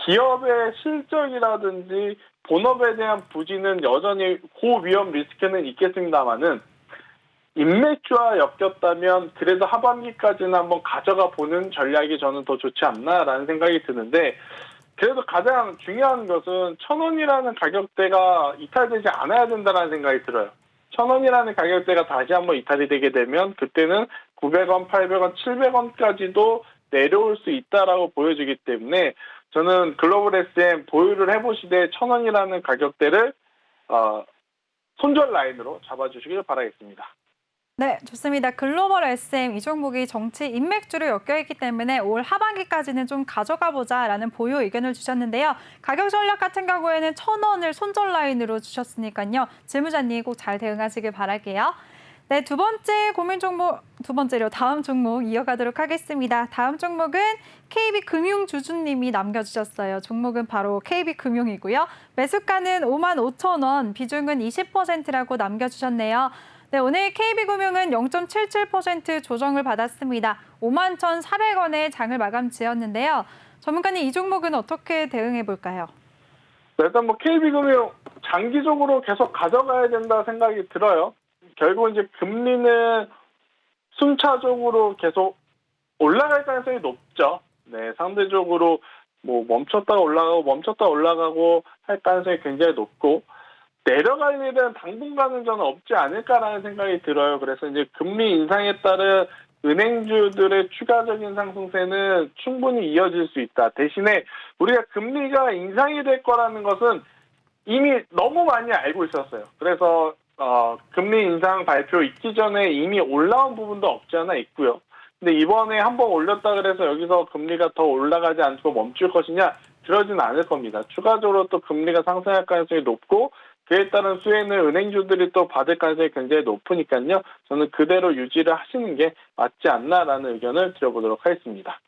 기업의 실적이라든지 본업에 대한 부진은 여전히 고위험 리스크는 있겠습니다만은, 인맥주와 엮였다면 그래도 하반기까지는 한번 가져가 보는 전략이 저는 더 좋지 않나라는 생각이 드는데, 그래도 가장 중요한 것은 1,000원이라는 가격대가 이탈되지 않아야 된다는 생각이 들어요. 1,000원이라는 가격대가 다시 한번 이탈이 되게 되면 그때는 900원, 800원, 700원까지도 내려올 수 있다라고 보여지기 때문에 저는 글로벌 SM 보유를 해보시되 1,000원이라는 가격대를 손절 라인으로 잡아주시길 바라겠습니다. 네, 좋습니다. 글로벌 SM 이 종목이 정치 인맥주로 엮여있기 때문에 올 하반기까지는 좀 가져가 보자라는 보유 의견을 주셨는데요. 가격 전략 같은 경우에는 1,000원을 손절 라인으로 주셨으니까요. 재무자님 꼭 잘 대응하시길 바랄게요. 네, 두 번째로 다음 종목 이어가도록 하겠습니다. 다음 종목은 KB금융주주님이 남겨주셨어요. 종목은 바로 KB금융이고요. 매수가는 55,000원, 비중은 20%라고 남겨주셨네요. 네, 오늘 KB금융은 0.77% 조정을 받았습니다. 51,400원에 장을 마감 지었는데요. 전문가님, 이 종목은 어떻게 대응해 볼까요? 일단 뭐 KB금융 장기적으로 계속 가져가야 된다 생각이 들어요. 결국 이제 금리는 순차적으로 계속 올라갈 가능성이 높죠. 네, 상대적으로 뭐 멈췄다가 올라가고 할 가능성이 굉장히 높고, 내려갈 일은 당분간은 저는 없지 않을까라는 생각이 들어요. 그래서 이제 금리 인상에 따른 은행주들의 추가적인 상승세는 충분히 이어질 수 있다. 대신에 우리가 금리가 인상이 될 거라는 것은 이미 너무 많이 알고 있었어요. 그래서 금리 인상 발표 있기 전에 이미 올라온 부분도 없지 않아 있고요. 근데 이번에 한번 올렸다 그래서 여기서 금리가 더 올라가지 않고 멈출 것이냐? 그러진 않을 겁니다. 추가적으로 또 금리가 상승할 가능성이 높고, 그에 따른 수혜는 은행주들이 또 받을 가능성이 굉장히 높으니까요. 저는 그대로 유지를 하시는 게 맞지 않나라는 의견을 드려보도록 하겠습니다.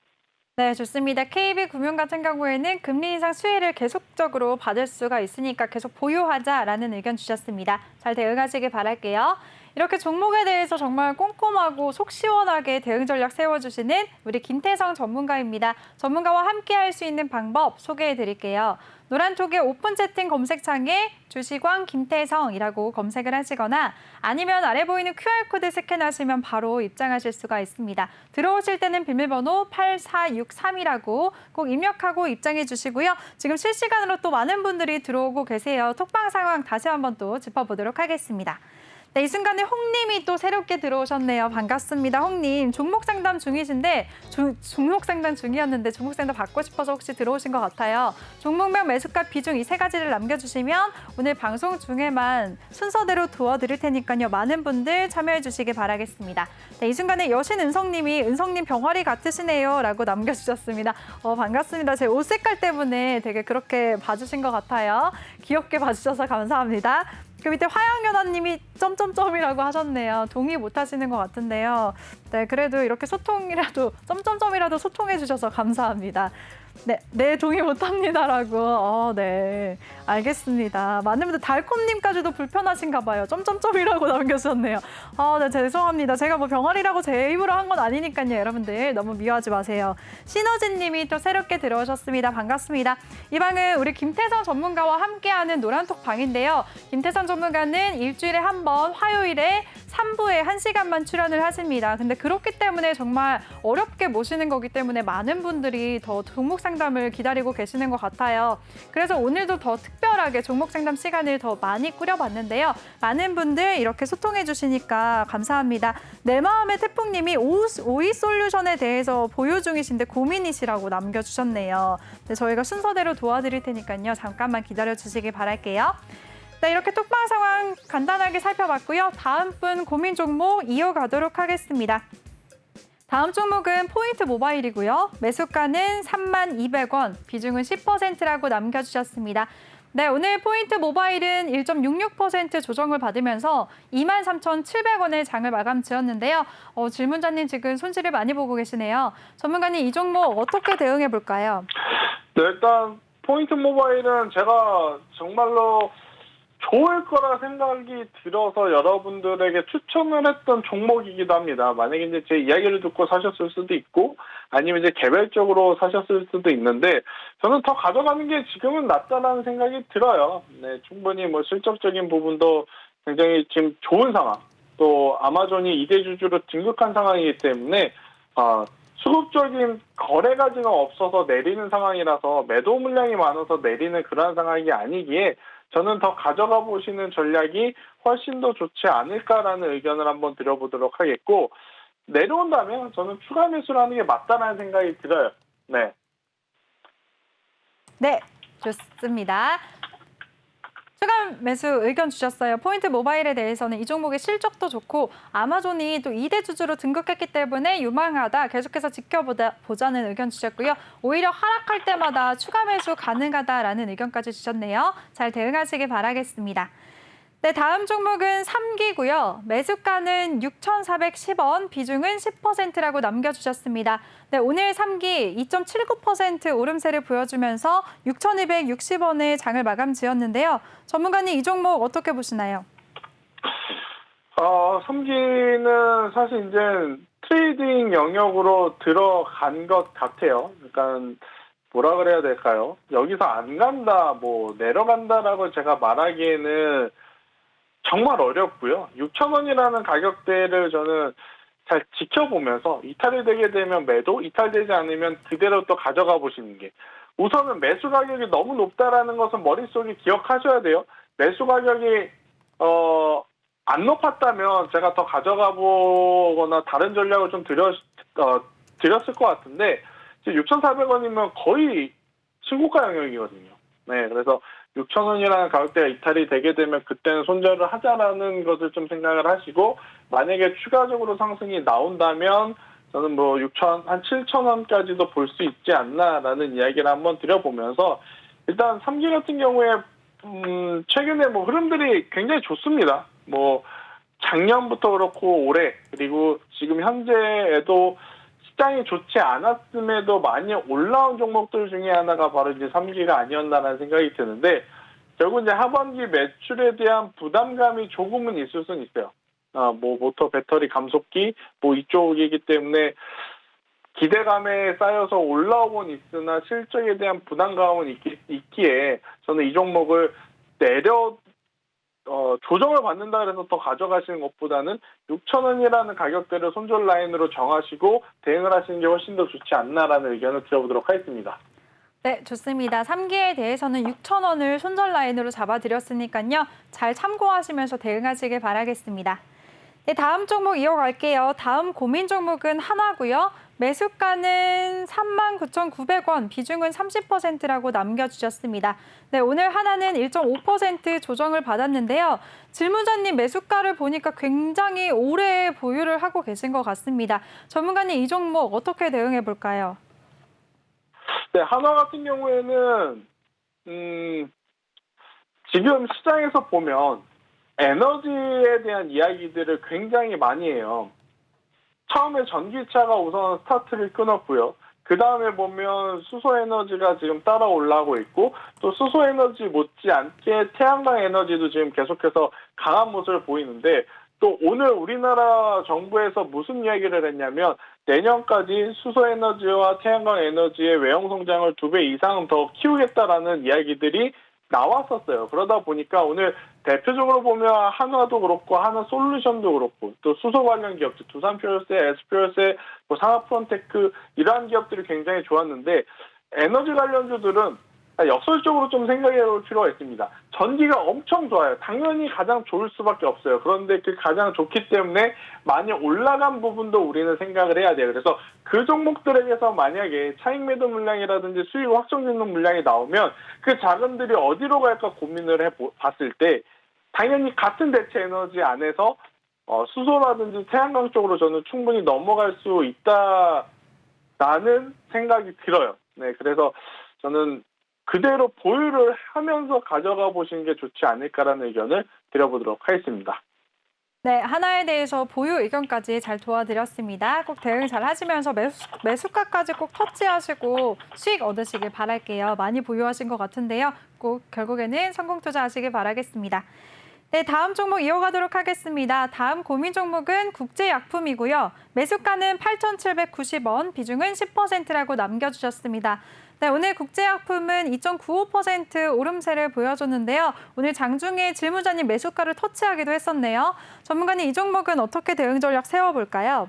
네, 좋습니다. KB금융 같은 경우에는 금리 인상 수혜를 계속적으로 받을 수가 있으니까 계속 보유하자라는 의견 주셨습니다. 잘 대응하시길 바랄게요. 이렇게 종목에 대해서 정말 꼼꼼하고 속 시원하게 대응 전략 세워주시는 우리 김태성 전문가입니다. 전문가와 함께 할 수 있는 방법 소개해 드릴게요. 노란톡의 오픈 채팅 검색창에 주식왕 김태성이라고 검색을 하시거나 아니면 아래 보이는 QR코드 스캔하시면 바로 입장하실 수가 있습니다. 들어오실 때는 비밀번호 8463이라고 꼭 입력하고 입장해 주시고요. 지금 실시간으로 또 많은 분들이 들어오고 계세요. 톡방 상황 다시 한번 또 짚어보도록 하겠습니다. 네, 이 순간에 홍님이 또 새롭게 들어오셨네요. 반갑습니다, 홍님. 종목 상담 중이신데, 종목 상담 중이었는데 종목 상담 받고 싶어서 혹시 들어오신 것 같아요. 종목명, 매수가, 비중 이 세 가지를 남겨주시면 오늘 방송 중에만 순서대로 도와드릴 테니까요. 많은 분들 참여해 주시기 바라겠습니다. 네, 이 순간에 여신은성님이 은성님 병아리 같으시네요 라고 남겨주셨습니다. 반갑습니다. 제 옷 색깔 때문에 되게 그렇게 봐주신 것 같아요. 귀엽게 봐주셔서 감사합니다. 그 밑에 화양연화님이 점점점이라고 하셨네요. 동의 못 하시는 것 같은데요. 네, 그래도 이렇게 소통이라도 점점점이라도 소통해 주셔서 감사합니다. 네, 동의 못 합니다라고. 네, 알겠습니다. 많은 분들 달콤님까지도 불편하신가 봐요. 점점점이라고 남겨주셨네요. 네, 죄송합니다. 제가 뭐 병아리라고 제 입으로 한 건 아니니까요. 여러분들 너무 미워하지 마세요. 신호진님이 또 새롭게 들어오셨습니다. 반갑습니다. 이 방은 우리 김태성 전문가와 함께하는 노란톡 방인데요. 김태성 전문가는 일주일에 한 번 화요일에 3부에 1시간만 출연을 하십니다. 근데 그렇기 때문에 정말 어렵게 모시는 거기 때문에 많은 분들이 더 종목 상담을 기다리고 계시는 것 같아요. 그래서 오늘도 더 특별하게 종목 상담 시간을 더 많이 꾸려봤는데요. 많은 분들 이렇게 소통해 주시니까 감사합니다. 내 마음의 태풍님이 오이 솔루션에 대해서 보유 중이신데 고민이시라고 남겨주셨네요. 네, 저희가 순서대로 도와드릴 테니까요. 잠깐만 기다려 주시기 바랄게요. 네, 이렇게 톡방 상황 간단하게 살펴봤고요. 다음 분 고민 종목 이어가도록 하겠습니다. 다음 종목은 포인트 모바일이고요. 매수가는 32,200원, 비중은 10%라고 남겨주셨습니다. 네, 오늘 포인트 모바일은 1.66% 조정을 받으면서 23,700원의 장을 마감 지었는데요. 질문자님 지금 손실을 많이 보고 계시네요. 전문가님 이 종목 어떻게 대응해 볼까요? 네, 일단 포인트 모바일은 제가 정말로 좋을 거라 생각이 들어서 여러분들에게 추천을 했던 종목이기도 합니다. 만약에 이제 제 이야기를 듣고 사셨을 수도 있고 아니면 이제 개별적으로 사셨을 수도 있는데 저는 더 가져가는 게 지금은 낫다라는 생각이 들어요. 네, 충분히 뭐 실적적인 부분도 굉장히 지금 좋은 상황, 또 아마존이 2대 주주로 등극한 상황이기 때문에 수급적인 거래가 지금 없어서 내리는 상황이라서 매도 물량이 많아서 내리는 그런 상황이 아니기에 저는 더 가져가 보시는 전략이 훨씬 더 좋지 않을까라는 의견을 한번 드려보도록 하겠고, 내려온다면 저는 추가 매수를 하는 게 맞다라는 생각이 들어요. 네. 네, 좋습니다. 추가 매수 의견 주셨어요. 포인트 모바일에 대해서는 이 종목의 실적도 좋고 아마존이 또 2대 주주로 등극했기 때문에 유망하다. 계속해서 지켜보자는 의견 주셨고요. 오히려 하락할 때마다 추가 매수 가능하다라는 의견까지 주셨네요. 잘 대응하시길 바라겠습니다. 네, 다음 종목은 3기고요. 매수가는 6,410원, 비중은 10%라고 남겨주셨습니다. 네, 오늘 3기 2.79% 오름세를 보여주면서 6,260원의 장을 마감 지었는데요. 전문가님 이 종목 어떻게 보시나요? 3기는 사실 이제 트레이딩 영역으로 들어간 것 같아요. 그러니까 뭐라 그래야 될까요? 여기서 안 간다, 뭐 내려간다라고 제가 말하기에는 정말 어렵고요. 6,000원이라는 가격대를 저는 잘 지켜보면서 이탈이 되게 되면 매도, 이탈되지 않으면 그대로 또 가져가 보시는 게. 우선은 매수 가격이 너무 높다라는 것은 머릿속에 기억하셔야 돼요. 매수 가격이 안 높았다면 제가 더 가져가 보거나 다른 전략을 좀 드렸을 것 같은데 6,400원이면 거의 신고가 영역이거든요. 네, 그래서 6,000원이라는 가격대가 이탈이 되게 되면 그때는 손절을 하자라는 것을 좀 생각을 하시고, 만약에 추가적으로 상승이 나온다면 저는 뭐 7,000원까지도 볼 수 있지 않나라는 이야기를 한번 드려보면서, 일단 3기 같은 경우에 최근에 뭐 흐름들이 굉장히 좋습니다. 뭐 작년부터 그렇고 올해 그리고 지금 현재에도 시장이 좋지 않았음에도 많이 올라온 종목들 중에 하나가 바로 이제 3기가 아니었나라는 생각이 드는데, 결국 이제 하반기 매출에 대한 부담감이 조금은 있을 수는 있어요. 뭐 모터 배터리 감속기 뭐 이쪽이기 때문에 기대감에 쌓여서 올라오곤 있으나 실적에 대한 부담감은 있기에 저는 이 종목을 조정을 받는다 그래서 더 가져가시는 것보다는 6,000원이라는 가격대를 손절 라인으로 정하시고 대응을 하시는 게 훨씬 더 좋지 않나라는 의견을 드려보도록 하겠습니다. 네, 좋습니다. 3기에 대해서는 6,000원을 손절 라인으로 잡아드렸으니까요. 잘 참고하시면서 대응하시길 바라겠습니다. 네, 다음 종목 이어갈게요. 다음 고민 종목은 하나고요. 매수가는 39,900원, 비중은 30%라고 남겨주셨습니다. 네, 오늘 하나는 1.5% 조정을 받았는데요. 질문자님 매수가를 보니까 굉장히 오래 보유를 하고 계신 것 같습니다. 전문가님 이 종목 어떻게 대응해 볼까요? 네, 한화 같은 경우에는 지금 시장에서 보면 에너지에 대한 이야기들을 굉장히 많이 해요. 처음에 전기차가 우선 스타트를 끊었고요. 그 다음에 보면 수소에너지가 지금 따라 올라오고 있고 또 수소에너지 못지않게 태양광 에너지도 지금 계속해서 강한 모습을 보이는데 또 오늘 우리나라 정부에서 무슨 이야기를 했냐면 내년까지 수소에너지와 태양광 에너지의 외형 성장을 2배 이상 더 키우겠다라는 이야기들이 나왔었어요. 그러다 보니까 오늘 대표적으로 보면 한화도 그렇고 한화솔루션도 그렇고 또 수소 관련 기업들 두산표열세, SP열세, 뭐 산업프론테크 이러한 기업들이 굉장히 좋았는데 에너지 관련주들은 역설적으로 좀 생각해 볼 필요가 있습니다. 전기가 엄청 좋아요. 당연히 가장 좋을 수밖에 없어요. 그런데 그 가장 좋기 때문에 많이 올라간 부분도 우리는 생각을 해야 돼요. 그래서 그 종목들에게서 만약에 차익 매도 물량이라든지 수익 확정짓는 물량이 나오면 그 자금들이 어디로 갈까 고민을 해봤을 때 당연히 같은 대체 에너지 안에서 수소라든지 태양광 쪽으로 저는 충분히 넘어갈 수 있다라는 생각이 들어요. 네, 그래서 저는 그대로 보유를 하면서 가져가 보시는 게 좋지 않을까라는 의견을 드려보도록 하겠습니다. 네, 하나에 대해서 보유 의견까지 잘 도와드렸습니다. 꼭 대응 잘 하시면서 매수가까지 꼭 터치하시고 수익 얻으시길 바랄게요. 많이 보유하신 것 같은데요. 꼭 결국에는 성공 투자하시길 바라겠습니다. 네, 다음 종목 이어가도록 하겠습니다. 다음 고민 종목은 국제약품이고요. 매수가는 8,790원, 비중은 10%라고 남겨주셨습니다. 네, 오늘 국제약품은 2.95% 오름세를 보여줬는데요. 오늘 장중에 질문자님 매수가를 터치하기도 했었네요. 전문가님 이 종목은 어떻게 대응 전략 세워볼까요?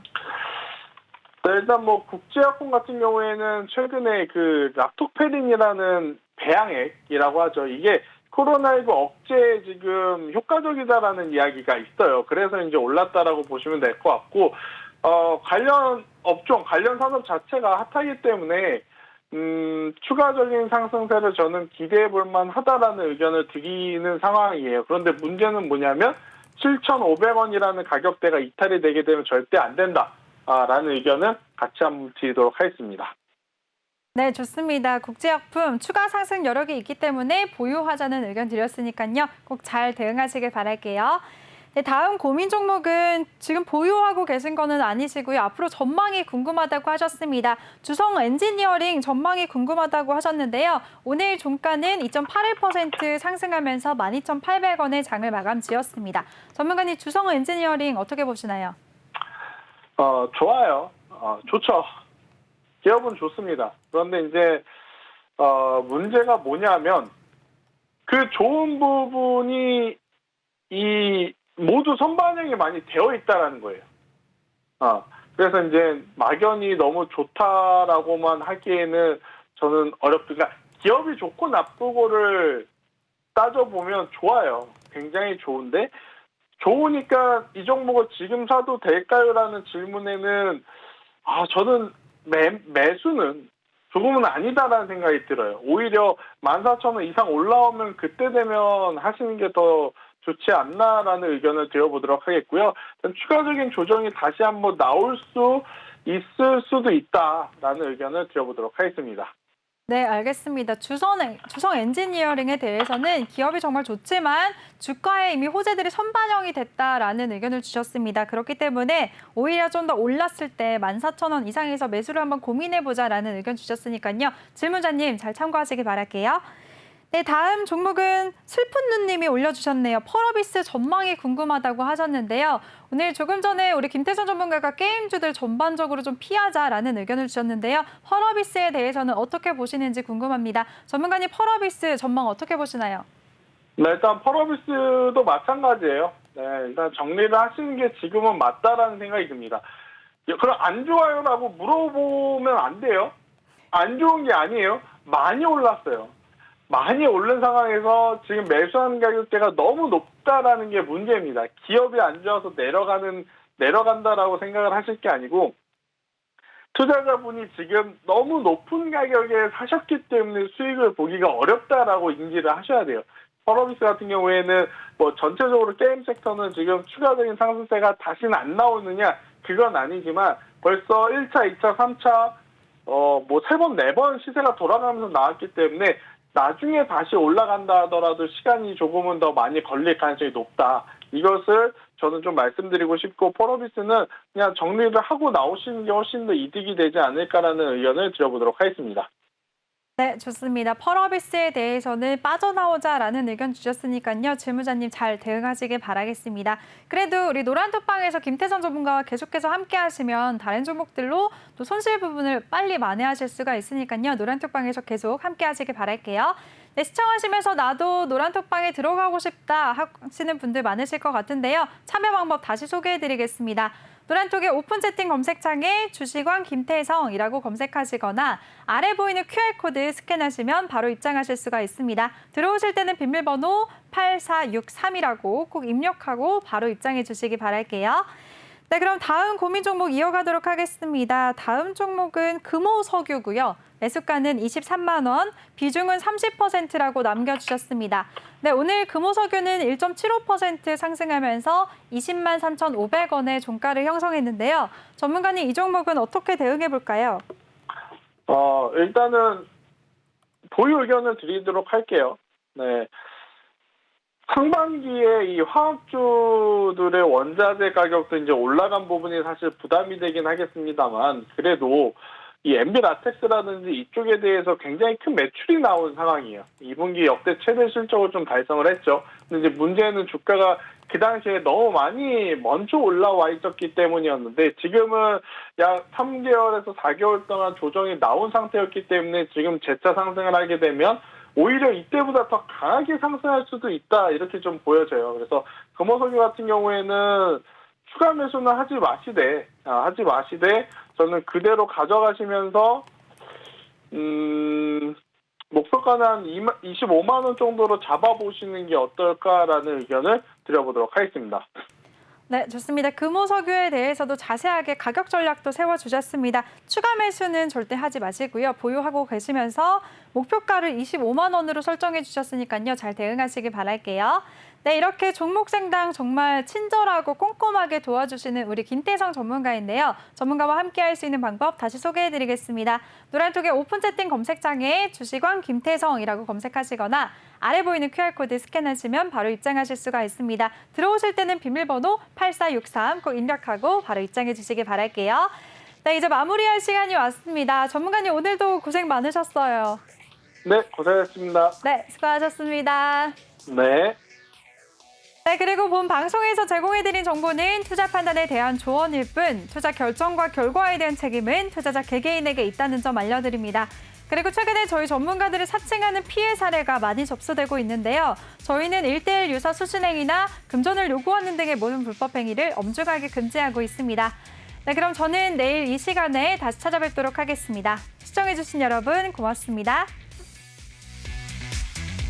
네, 일단 뭐 국제약품 같은 경우에는 최근에 그 락토페린이라는 배양액이라고 하죠. 이게 코로나19 억제에 지금 효과적이다라는 이야기가 있어요. 그래서 이제 올랐다라고 보시면 될 것 같고, 관련 업종, 관련 산업 자체가 핫하기 때문에 추가적인 상승세를 저는 기대해 볼 만하다라는 의견을 드리는 상황이에요. 그런데 문제는 뭐냐면 7,500원이라는 가격대가 이탈이 되게 되면 절대 안 된다라는 의견을 같이 한번 드리도록 하겠습니다. 네, 좋습니다. 국제약품 추가 상승 여력이 있기 때문에 보유하자는 의견 드렸으니까요. 꼭 잘 대응하시길 바랄게요. 네, 다음 고민 종목은 지금 보유하고 계신 거는 아니시고요. 앞으로 전망이 궁금하다고 하셨습니다. 주성 엔지니어링 전망이 궁금하다고 하셨는데요. 오늘 종가는 2.81% 상승하면서 12,800원의 장을 마감 지었습니다. 전문가님 주성 엔지니어링 어떻게 보시나요? 좋아요. 좋죠. 기업은 좋습니다. 그런데 이제 문제가 뭐냐면 그 좋은 부분이 모두 선반영이 많이 되어 있다라는 거예요. 그래서 이제 막연히 너무 좋다라고만 하기에는 저는 어렵니까 기업이 좋고 나쁘고를 따져보면 좋아요. 굉장히 좋은데 좋으니까 이 종목을 지금 사도 될까요?라는 질문에는 저는 매수는 조금은 아니다라는 생각이 들어요. 오히려 14,000원 이상 올라오면 그때 되면 하시는 게 더 좋지 않나라는 의견을 드려보도록 하겠고요. 추가적인 조정이 다시 한번 나올 수 있을 수도 있다라는 의견을 드려보도록 하겠습니다. 네, 알겠습니다. 주성 엔지니어링에 대해서는 기업이 정말 좋지만 주가에 이미 호재들이 선반영이 됐다라는 의견을 주셨습니다. 그렇기 때문에 오히려 좀 더 올랐을 때 14,000원 이상에서 매수를 한번 고민해보자라는 의견 주셨으니까요. 질문자님 잘 참고하시기 바랄게요. 네, 다음 종목은 슬픈 누님이 올려주셨네요. 펄어비스 전망이 궁금하다고 하셨는데요. 오늘 조금 전에 우리 김태선 전문가가 게임주들 전반적으로 좀 피하자라는 의견을 주셨는데요. 펄어비스에 대해서는 어떻게 보시는지 궁금합니다. 전문가님, 펄어비스 전망 어떻게 보시나요? 네, 일단 펄어비스도 마찬가지예요. 네, 일단 정리를 하시는 게 지금은 맞다라는 생각이 듭니다. 그럼 안 좋아요라고 물어보면 안 돼요. 안 좋은 게 아니에요. 많이 올랐어요. 많이 오른 상황에서 지금 매수하는 가격대가 너무 높다라는 게 문제입니다. 기업이 안 좋아서 내려간다라고 생각을 하실 게 아니고 투자자분이 지금 너무 높은 가격에 사셨기 때문에 수익을 보기가 어렵다라고 인지를 하셔야 돼요. 펄어비스 같은 경우에는 뭐 전체적으로 게임 섹터는 지금 추가적인 상승세가 다시는 안 나오느냐 그건 아니지만 벌써 1차, 2차, 3차 뭐 3번, 4번 시세가 돌아가면서 나왔기 때문에 나중에 다시 올라간다 하더라도 시간이 조금은 더 많이 걸릴 가능성이 높다. 이것을 저는 좀 말씀드리고 싶고 펄어비스는 그냥 정리를 하고 나오시는 게 훨씬 더 이득이 되지 않을까라는 의견을 드려보도록 하겠습니다. 네, 좋습니다. 펄어비스에 대해서는 빠져나오자라는 의견 주셨으니까요. 재무자님 잘 대응하시길 바라겠습니다. 그래도 우리 노란톡방에서 김태선 전문가와 계속해서 함께 하시면 다른 종목들로 또 손실 부분을 빨리 만회하실 수가 있으니까요. 노란톡방에서 계속 함께 하시길 바랄게요. 네, 시청하시면서 나도 노란톡방에 들어가고 싶다 하시는 분들 많으실 것 같은데요. 참여 방법 다시 소개해드리겠습니다. 노란톡의 오픈 채팅 검색창에 주식왕 김태성이라고 검색하시거나 아래 보이는 QR코드 스캔하시면 바로 입장하실 수가 있습니다. 들어오실 때는 비밀번호 8463이라고 꼭 입력하고 바로 입장해 주시기 바랄게요. 네, 그럼 다음 고민 종목 이어가도록 하겠습니다. 다음 종목은 금호석유고요. 매수가는 23만 원, 비중은 30%라고 남겨주셨습니다. 네, 오늘 금호석유는 1.75% 상승하면서 20만 3,500원의 종가를 형성했는데요. 전문가님, 이 종목은 어떻게 대응해 볼까요? 일단은 보유 의견을 드리도록 할게요. 네. 상반기에 이 화학주들의 원자재 가격도 이제 올라간 부분이 사실 부담이 되긴 하겠습니다만, 그래도 이 MB라텍스라든지 이쪽에 대해서 굉장히 큰 매출이 나온 상황이에요. 2분기 역대 최대 실적을 좀 달성을 했죠. 근데 이제 문제는 주가가 그 당시에 너무 많이 먼저 올라와 있었기 때문이었는데 지금은 약 3개월에서 4개월 동안 조정이 나온 상태였기 때문에 지금 재차 상승을 하게 되면 오히려 이때보다 더 강하게 상승할 수도 있다 이렇게 좀 보여져요. 그래서 금호석유 같은 경우에는 추가 매수는 하지 마시되 저는 그대로 가져가시면서 목표가는 한 25만 원 정도로 잡아보시는 게 어떨까라는 의견을 드려보도록 하겠습니다. 네, 좋습니다. 금호석유에 대해서도 자세하게 가격 전략도 세워주셨습니다. 추가 매수는 절대 하지 마시고요. 보유하고 계시면서 목표가를 25만 원으로 설정해 주셨으니까요. 잘 대응하시길 바랄게요. 네, 이렇게 종목 상담 정말 친절하고 꼼꼼하게 도와주시는 우리 김태성 전문가인데요. 전문가와 함께 할 수 있는 방법 다시 소개해드리겠습니다. 노란톡의 오픈 채팅 검색창에 주식왕 김태성이라고 검색하시거나 아래 보이는 QR코드 스캔하시면 바로 입장하실 수가 있습니다. 들어오실 때는 비밀번호 8463 꼭 입력하고 바로 입장해 주시기 바랄게요. 네, 이제 마무리할 시간이 왔습니다. 전문가님 오늘도 고생 많으셨어요. 네, 고생하셨습니다. 네, 수고하셨습니다. 네. 네, 그리고 본 방송에서 제공해드린 정보는 투자 판단에 대한 조언일 뿐 투자 결정과 결과에 대한 책임은 투자자 개개인에게 있다는 점 알려드립니다. 그리고 최근에 저희 전문가들을 사칭하는 피해 사례가 많이 접수되고 있는데요. 저희는 1:1 유사 수신행위나 금전을 요구하는 등의 모든 불법 행위를 엄중하게 금지하고 있습니다. 네, 그럼 저는 내일 이 시간에 다시 찾아뵙도록 하겠습니다. 시청해주신 여러분 고맙습니다.